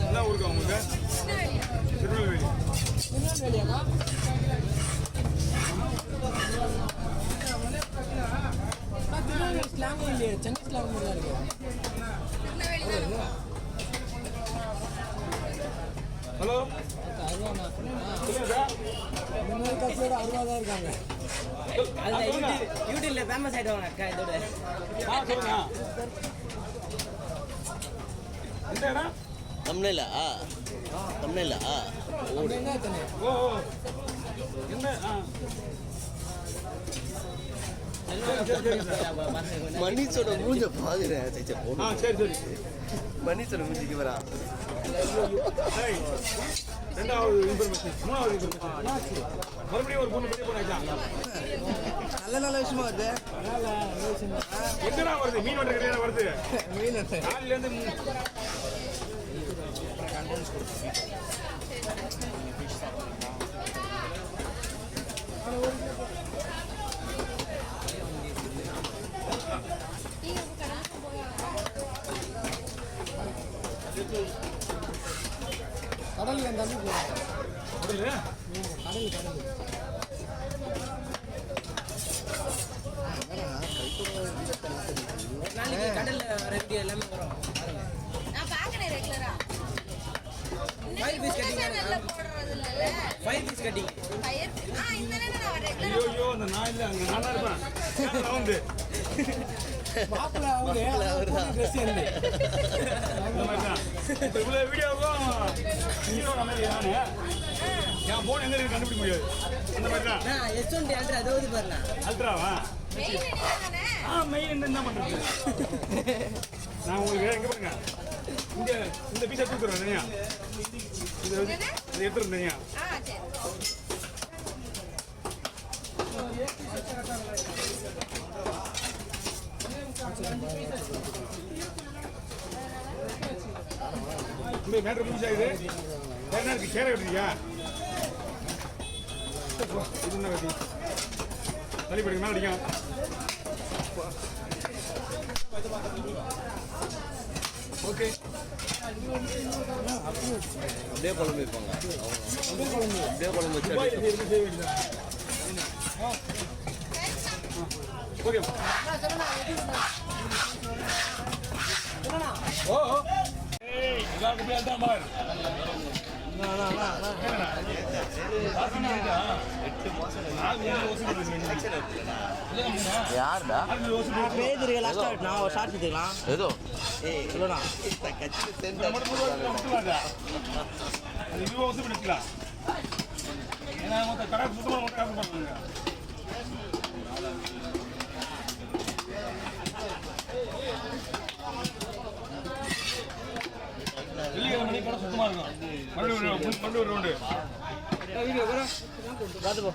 என்ன ஊருக்கு உங்களுக்கு? திருநெல்வேலி. திருநெல்வேலியாக்கா? திருநெல்வேலி ஸ்லாங்கும் இல்லையே, சென்னை ஸ்லாங் தான் இருக்கு. ஹலோ, அருவாண்ணா. முன்னாடி கட்சியோட அருவா தான் இருக்காங்க. யூடியூப்ல ஃபேமஸ் ஆயிடுவாங்க அக்கா இதோட. சொல்லுங்க. எந்த இடம்? தமிழ்ல தமிழ்ல ஓ என்ன? மணிஷோட மூஞ்ச பாக்குறேன். சரி சரி. மணிஷோட மூஞ்சிக்கு வரா. ரெண்டாவது இன்ஃபர்மேஷன், மூணாவது இன்ஃபர்மேஷன். மறுபடியும் ஒரு பொண்ணு பெரிய பொண்ணு நல்ல விஷயமா வருது. எங்கடா வருது? மீன் வண்ட கடையில வருது. மீன் காலையில இருந்து கடல் வந்தாலும் கடல் நாளைக்கு கடல்ல ரெடி எல்லாமே வரும். நான் பாக்கறேன் ரெகுலரா. 5 பீஸ் கட்டிங். 5 piece cutting. இன்னனே நான் ரெகுலரா. ஐயோ அந்த நான் இல்ல, அங்க நானா இருப்பேன். நான் வந்து மாப்பிள்ள அவங்க ட்ரெஸ் என்ன இவ்வளோ வீடியோவும் ஹீரோ நம்ம நானு என் போன் எங்க இருக்கு கண்டுபிடிக்க முடியாது. அந்த மாதிரி தான் S20 அல்ட்ரா அதோது பாருங்க. அல்ட்ராவா? மெயின் என்னதானே? மெயின் என்ன பண்றது? நான் உங்களுக்கு எங்க பாருங்க, இந்த பீஸை தூக்குறேன் தனியா. இது எடுத்துறேன் தனியா. சரி. மேட்ரு முடிச்சாகுது. என்ன இருக்கு? சேரை கட்டுறீங்க? இது என்ன கட்டி தள்ளி போடுங்க, மேலே அடிக்கும். ஓகே, அப்படியே குழம்பு வைப்பாங்க. அப்படியே குழம்பு வச்சு ஓகே. ஓ எல்லாருக்கும் பேர் தான் பாரு. யாருடா பேதுரு லாஸ்டா நான் ஒரு ஷார்ட் எடுத்துக்கலாம். ஏதோ சொல்லுடா. எடுக்கலாம். ஏன்னா மொத்த கடை சுத்தமாக மொத்த காசு பண்ணுவாங்க. வெள்ளிக்கிழமை மணி கடை சுத்தமாக இருக்கும். மறுபடியும் ஒரு ரவுண்டு வீடியோ வர பார்த்து போ.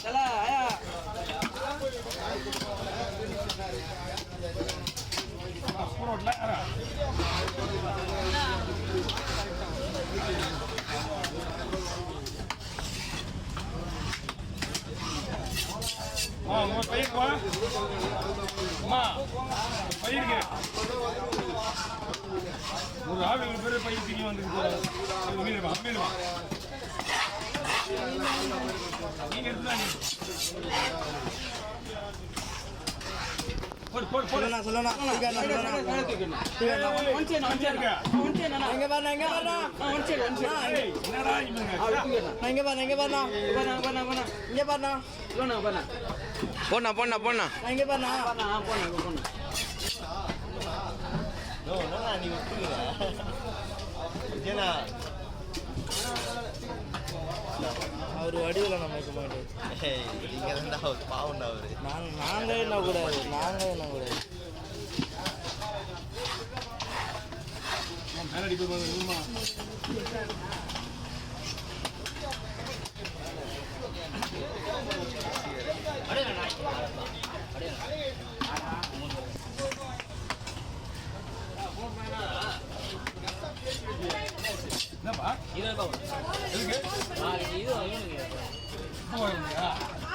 தல ஆயா பையனுக்கு வா அம்மா, பையனுக்கு ஒரு ஆள் ஒரு பேர் பையன் தீங்க வந்துருக்கு. மீன் நீங்க எடுத்துதாங்க. சொல்லலாம் சொல்லலாம். எங்க பாரு எங்க பாரு என்னடா எங்க பாரு எங்க பாரு இங்க பாருண்ணா போண்ணா போண்ணா போண்ணா எங்க பாருண்ணா போண்ணா நீ விட்டுருங்க ஏன்னா அவர் வடிவில் நம்ம வைக்க மாட்டோம். நீங்க தான் பாவம்டா அவரு. நாங்கள் என்ன கூடாது, நாங்கள் என்ன கூடாது. மேலடி போய் பாருமா. என்னப்பா எதுக்கு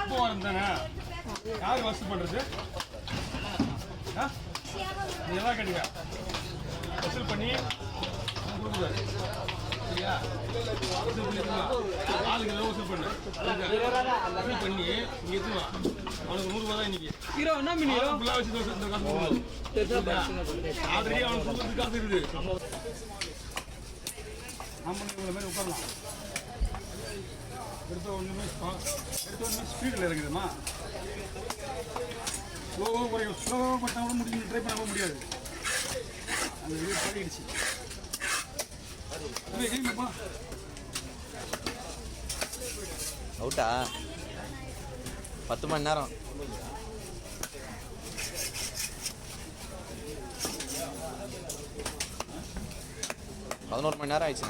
இப்போ வரும் தானே யார் வசூல் பண்ணுறது? நீ எல்லாம் கேட்டுக்க வசூல் பண்ணி கொடுக்குறாரு சரியா? வசூல் பண்ணிக்கலாம் ஆளுக்கு எல்லாம் வசூல் பண்ணு வசூல் பண்ணி இங்கே எடுத்துவா. அவனுக்கு 100 ரூபா தான் இன்னைக்கு ஹீரோ என்ன மீன் ஹீரோ ஃபுல்லாக வச்சு இந்த காசு ஆல்ரெடி அவனுக்கு கொடுக்குறது காசு இருக்குது. நம்ம இவ்வளோ மாதிரி உட்காரலாம். எடுத்த ஒன்றுமே ஸ்பீடில் இருக்குதுமா. ஸ்லோவாக குறையும். ஸ்லோவாக பண்ணால் கூட முடிஞ்சு ட்ரை பண்ண முடியாது. அந்த இது பழகிடுச்சு. கேட்கப்பா அவுட்டா 10 மணி நேரம். பதினோரு மணி நேரம் ஆயிடுச்சு.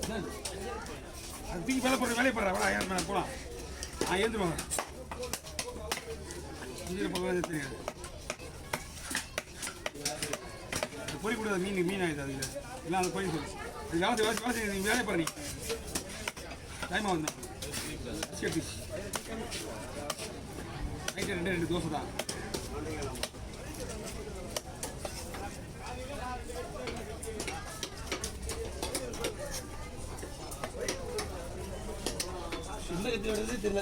நாங்கள் தூக்கி வேலை போடுற வேலையை போடுறா வேலை 1000 மேலே போகலாம். எழுந்துருவாங்க இதில் போக தெரியாது. பொறி கூடாது மீன் ஆகுது. அதில் இல்லை அந்த பொறி சொல்லி அது வேலை செய்ய நீ வேலையை பாரு. நீ டைம் ஆகுது. சரி நைட்டு 2 தோசை தான். தெரியல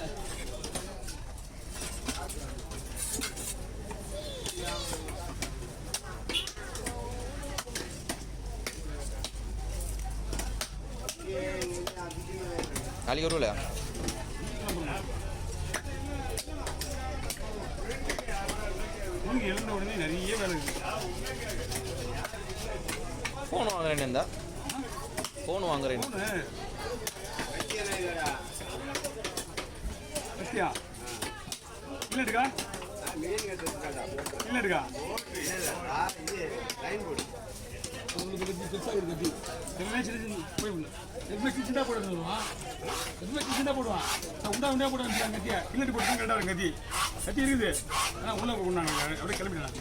நாளைக்கு வருவில்ல? எழுந்த உடனே நிறைய வேலை இருக்குது. ஃபோன் வாங்குறேன்னு இருந்தா ஃபோன் வாங்குறேன். கத்தியா இல்லைடுக்கா இல்லைடுக்கா எதுவுமே கிச்சன் போடுவான். எதுவுமே கிச்சன் போடுவான். உண்டா போடுவான். கத்தியா இல்லட்டு போட்டு கரெக்டாக இருக்கும். கத்தி இருக்குது ஆனால் உள்ள கொண்டாங்க அப்படியே கிளம்பிடலாம்.